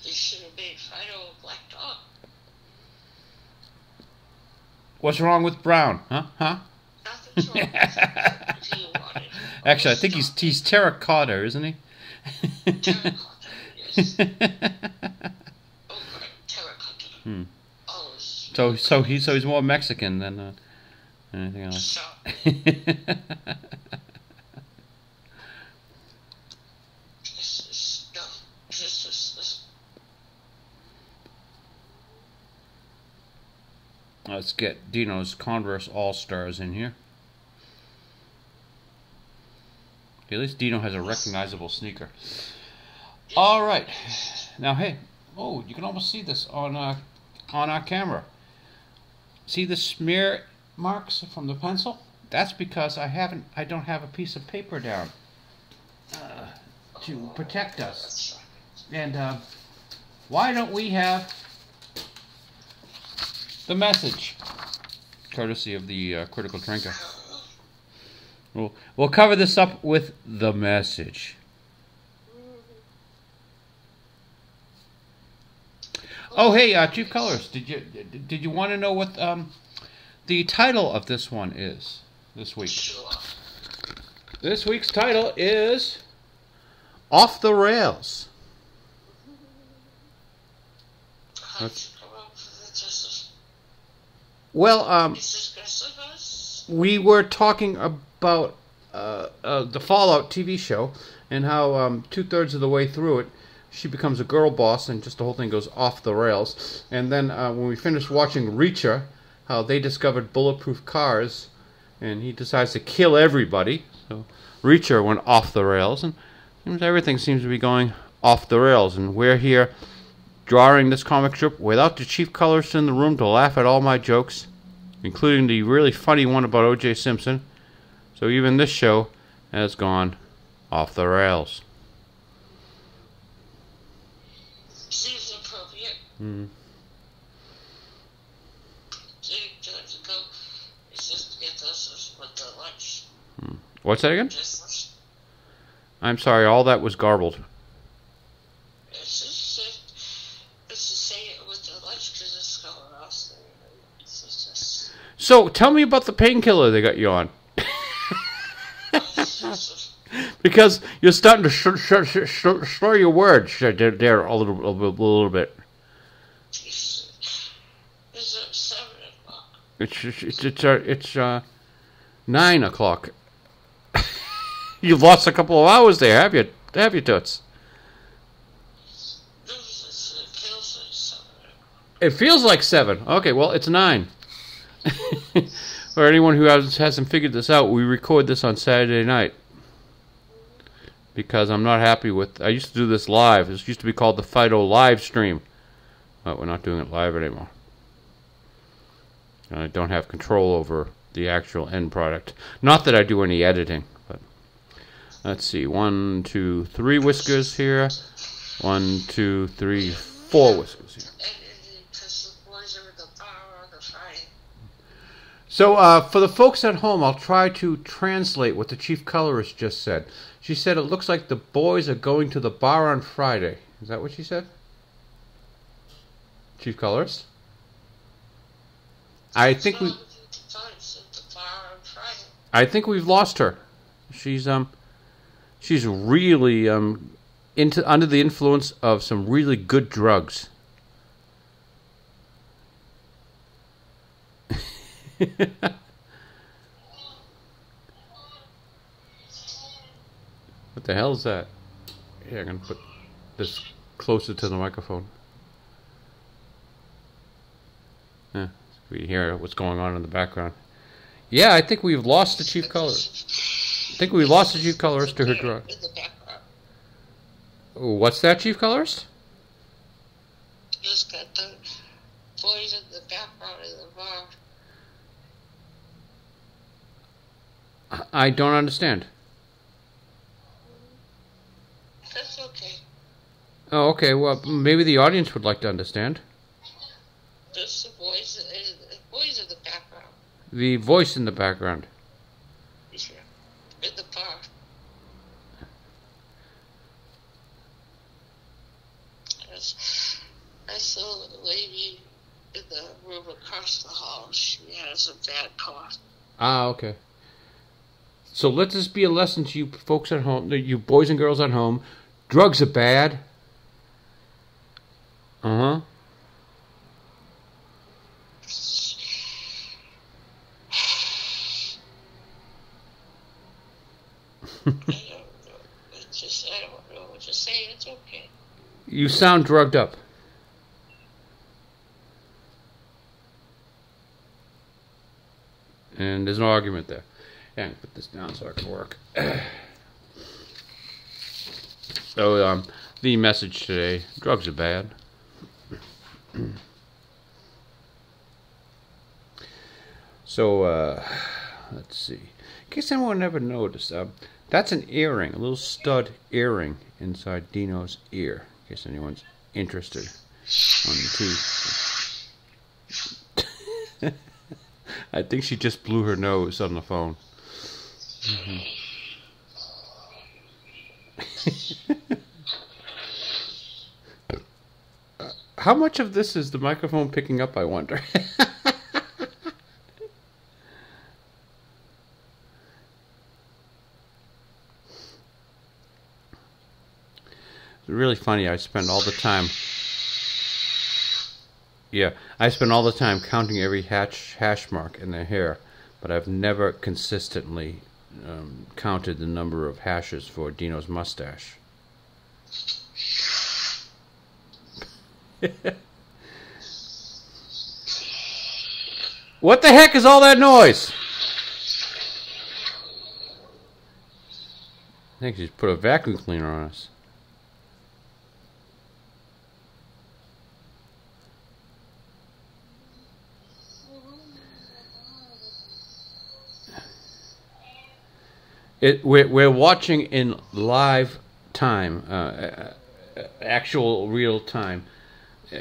You should have made Fido a black dog. What's wrong with brown? Huh? Nothing's wrong with it if you wanted. Actually, I think he's terracotta, isn't he? Terracotta, yes. Oh, right, terracotta. Oh, So he's more Mexican than anything else. stop. This. Let's get Dino's Converse All-Stars in here. Okay, at least Dino has a recognizable sneaker. All right. Now, hey, oh, you can almost see this on our camera. See the smear marks from the pencil? That's because I don't have a piece of paper down to protect us. And why don't we have the message, courtesy of the Critical Drinker? We'll cover this up with the message. Oh, hey, Chief Colorist, did you want to know what the title of this one is this week? Sure. This week's title is Off the Rails. Well, we were talking about the Fallout TV show and how 2/3 of the way through it, she becomes a girl boss and just the whole thing goes off the rails. And then when we finished watching Reacher, how they discovered bulletproof cars and he decides to kill everybody. So Reacher went off the rails and everything seems to be going off the rails. And we're here drawing this comic strip without the Chief Colorist in the room to laugh at all my jokes, including the really funny one about O.J. Simpson. So even this show has gone off the rails. Seems Mm. So you have to go. It's just to get us with the lunch. What's that again? Just, I'm sorry, all that was garbled. it's to say it with the lunch because it's going off. It's just. So, tell me about the painkiller they got you on. Because you're starting to slur your words there a little bit. It's 7 o'clock. It's 9 o'clock. You've lost a couple of hours there, have you? Have you, Toots? It feels like 7. Okay, well, it's 9. For anyone who hasn't figured this out, we record this on Saturday night. Because I'm not happy with... I used to do this live. This used to be called the Fido live stream. But we're not doing it live anymore. And I don't have control over the actual end product. Not that I do any editing. But let's see. 1, 2, 3 whiskers here. 1, 2, 3, 4 whiskers here. So, for the folks at home, I'll try to translate what the Chief Colorist just said. She said it looks like the boys are going to the bar on Friday. Is that what she said? Chief Colorist? I think we've lost her. She's really under the influence of some really good drugs. What the hell is that? Here, I'm going to put this closer to the microphone. Yeah, we hear what's going on in the background. Yeah, I think we've lost the Chief Colorist. I think we lost the Chief Colorist to her drug. What's that, Chief Colorist? Just got the boys in the background of the bar. I don't understand. That's okay. Oh, okay. Well, maybe the audience would like to understand. Just the boys in the background. The voice in the background. Yeah. In the bar. I saw the lady in the room across the hall. She has a bad cough. Ah, okay. So let this be a lesson to you folks at home, you boys and girls at home. Drugs are bad. Uh-huh. I don't know what to say. It's okay. You sound drugged up. And there's no argument there. Yeah, I can put this down so I can work. So, the message today, drugs are bad. So, let's see. In case anyone never noticed, that's an earring, a little stud earring inside Dino's ear. In case anyone's interested on the tooth. I think she just blew her nose on the phone. Mm-hmm. How much of this is the microphone picking up, I wonder? It's really funny. I spend all the time... Yeah, I spend all the time counting every hash mark in their hair, but I've never consistently counted the number of hashes for Dino's mustache. What the heck is all that noise? I think she's put a vacuum cleaner on us. We're watching in live time, actual real time,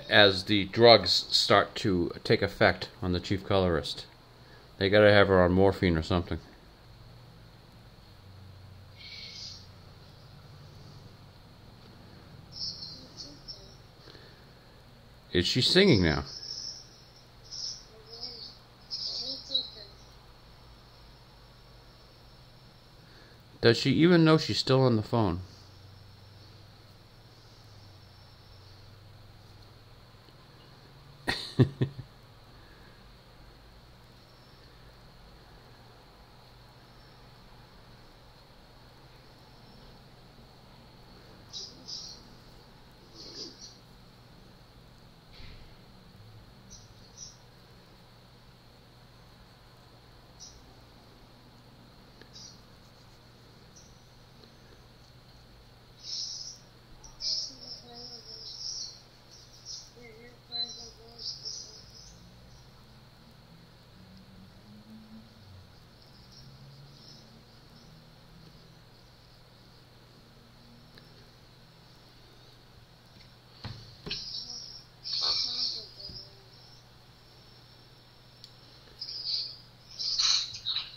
as the drugs start to take effect on the chief colorist. They gotta have her on morphine or something. Is she singing now? Does she even know she's still on the phone?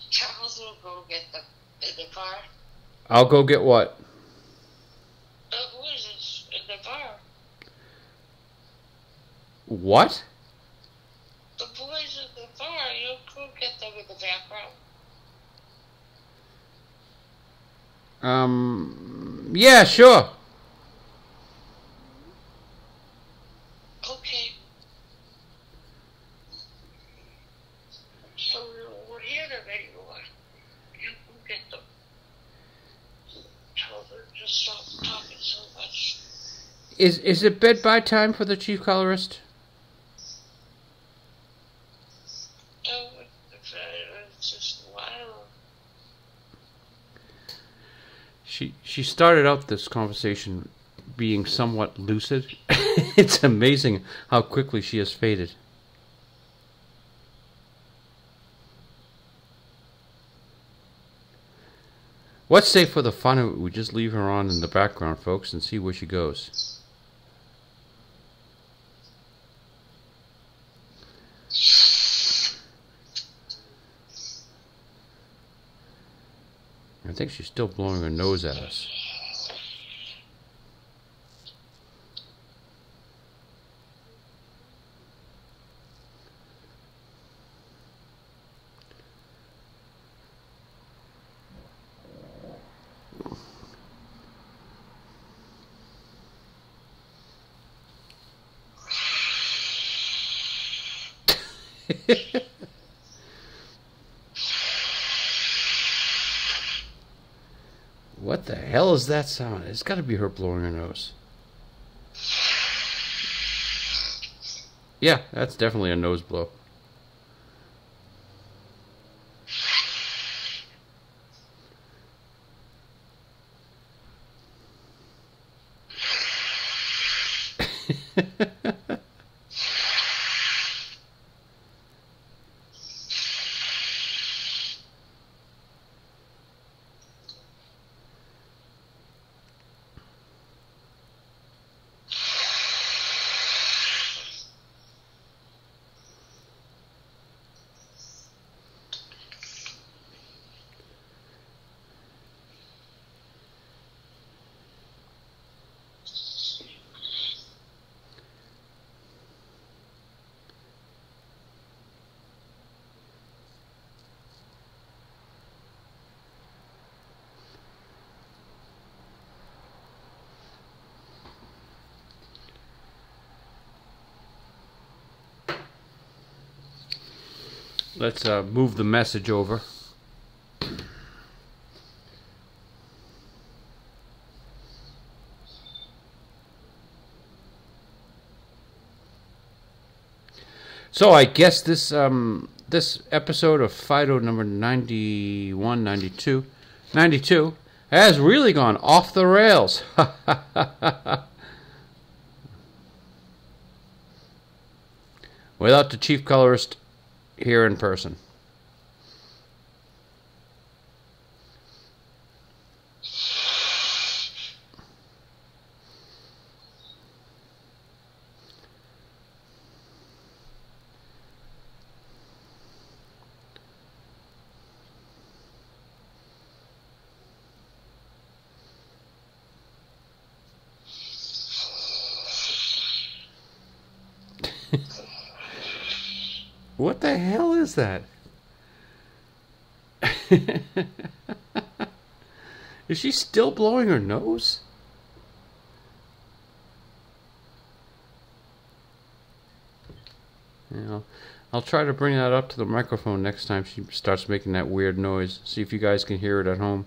Charles will go get the car. I'll go get what? Who is it in the bar? What? The boys in the bar. You'll go get them in the background. Yeah, sure. Okay. So we're here anymore. You go get them. Tell them to stop talking so much. Is it bed-by time for the chief colorist? Oh, it's just wild. She started out this conversation being somewhat lucid. It's amazing how quickly she has faded. Let's say for the fun of it, we just leave her on in the background, folks, and see where she goes. I think she's still blowing her nose at us. What the hell is that sound? It's got to be her blowing her nose. Yeah, that's definitely a nose blow. Let's move the message over. So I guess this this episode of Fido number 91, 92 has really gone off the rails. Without the chief colorist here in person. What the hell is that? Is she still blowing her nose? Yeah, I'll try to bring that up to the microphone next time she starts making that weird noise. See if you guys can hear it at home.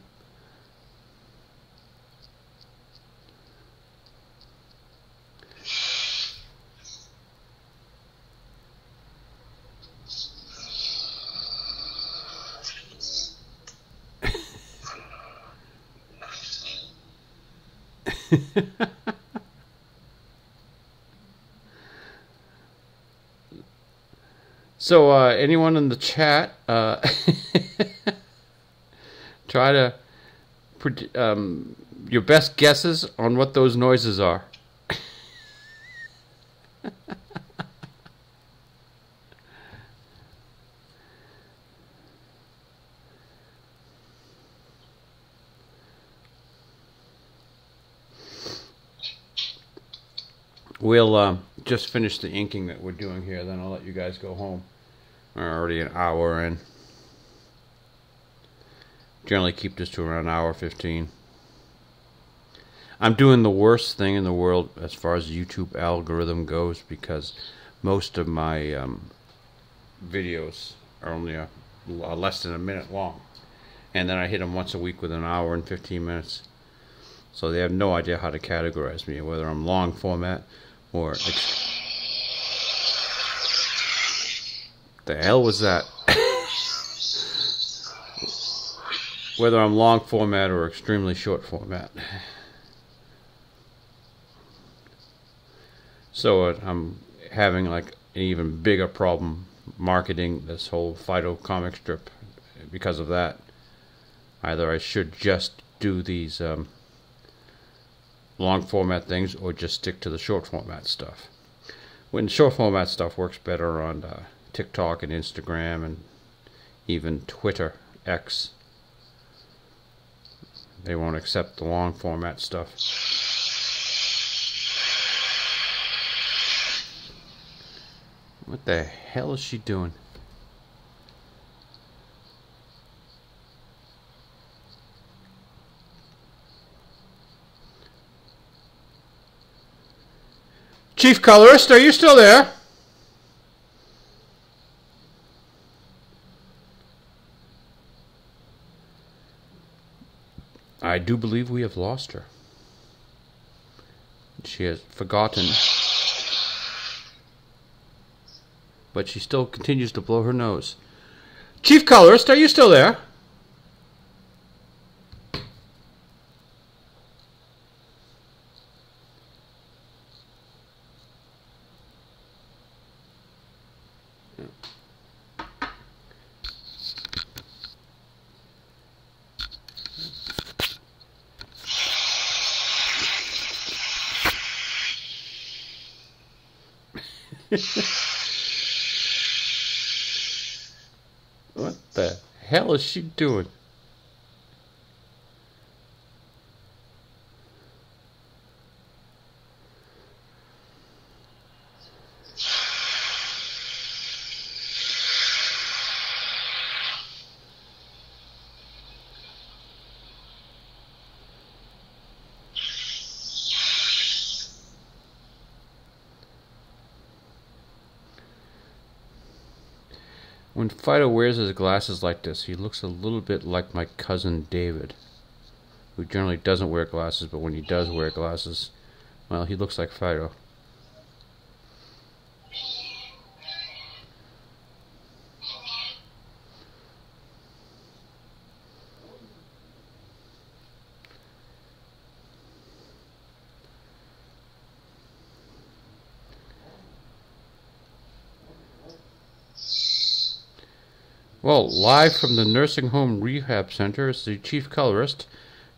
So, anyone in the chat, try to your best guesses on what those noises are. We'll just finish the inking that we're doing here, then I'll let you guys go home. We're already an hour in. Generally keep this to around an hour 15. I'm doing the worst thing in the world as far as the YouTube algorithm goes, because most of my videos are only less than a minute long, and then I hit them once a week with an hour and 15 minutes. So they have no idea how to categorize me, whether I'm long format or... The hell was that? Whether I'm long format or extremely short format. So I'm having like an even bigger problem marketing this whole Fido comic strip because of that. Either I should just do these long format things or just stick to the short format stuff. When short format stuff works better on TikTok and Instagram and even Twitter, X. They won't accept the long format stuff. What the hell is she doing? Chief Colorist, are you still there? I do believe we have lost her. She has forgotten. But she still continues to blow her nose. Chief Colorist, are you still there? What the hell is she doing? When Fido wears his glasses like this, he looks a little bit like my cousin David, who generally doesn't wear glasses, but when he does wear glasses, well, he looks like Fido. Well, live from the nursing home rehab center is the chief colorist,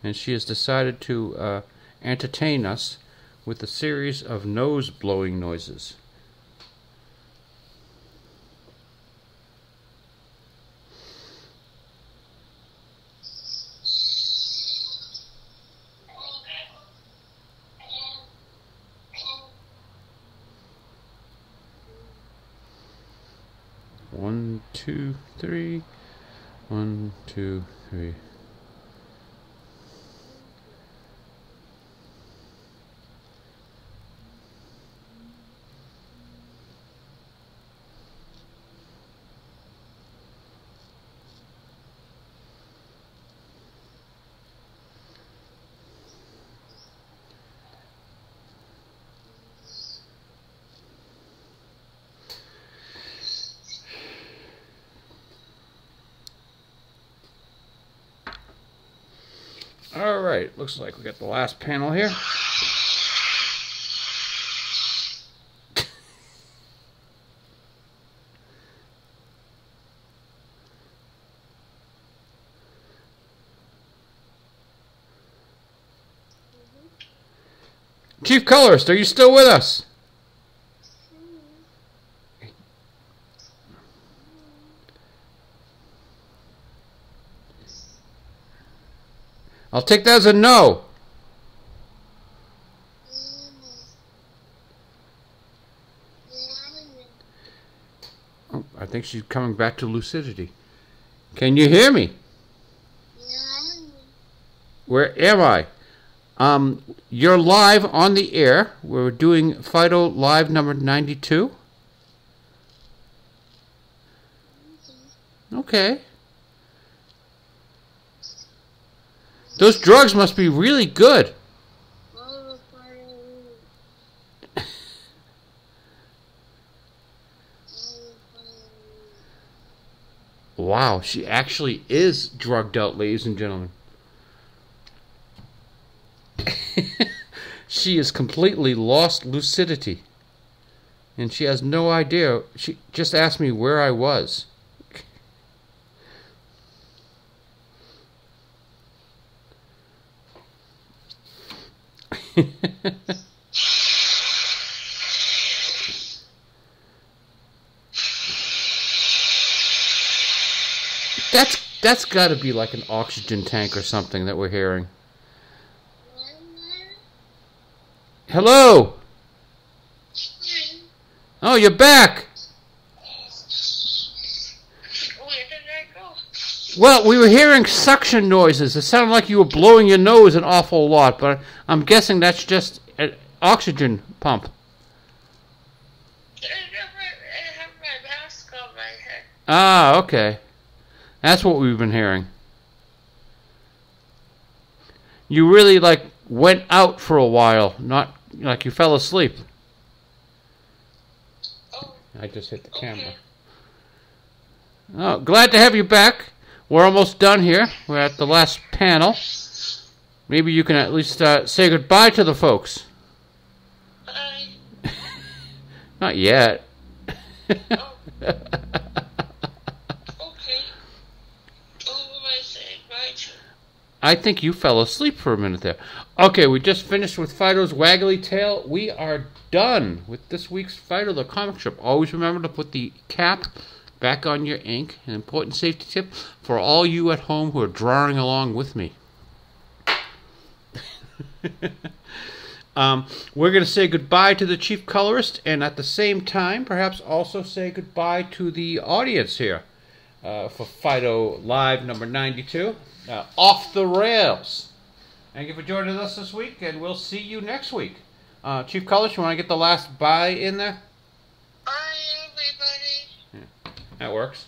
and she has decided to entertain us with a series of nose blowing noises. 1, 2, 3. 1, 2, 3. All right, looks like we got the last panel here. Chief Colorist, are you still with us? I'll take that as a no. Oh, I think she's coming back to lucidity. Can you hear me? Where am I? You're live on the air. We're doing Fido Live number 92. Okay. Those drugs must be really good. Wow, she actually is drugged out, ladies and gentlemen. She has completely lost lucidity. And she has no idea. She just asked me where I was. That's got to be like an oxygen tank or something that we're hearing. Hello. Oh, you're back. Where did I go? Well, we were hearing suction noises. It sounded like you were blowing your nose an awful lot, but I'm guessing that's just an oxygen pump. I have my mask on my head. Ah, okay. That's what we've been hearing. You really, like, went out for a while, not like you fell asleep. Oh, I just hit the camera. okay. Oh, glad to have you back. We're almost done here. We're at the last panel. Maybe you can at least say goodbye to the folks. Bye. Not yet. Oh. Okay. Who am I saying bye to? I think you fell asleep for a minute there. Okay, we just finished with Fido's Waggly Tail. We are done with this week's Fido the Comic Strip. Always remember to put the cap back on your ink. An important safety tip for all you at home who are drawing along with me. We're going to say goodbye to the Chief Colorist, and at the same time, perhaps also say goodbye to the audience here for Fido Live number 92. Off the Rails. Thank you for joining us this week, and we'll see you next week. Chief Colorist, you want to get the last bye in there? Bye, everybody. Yeah, that works.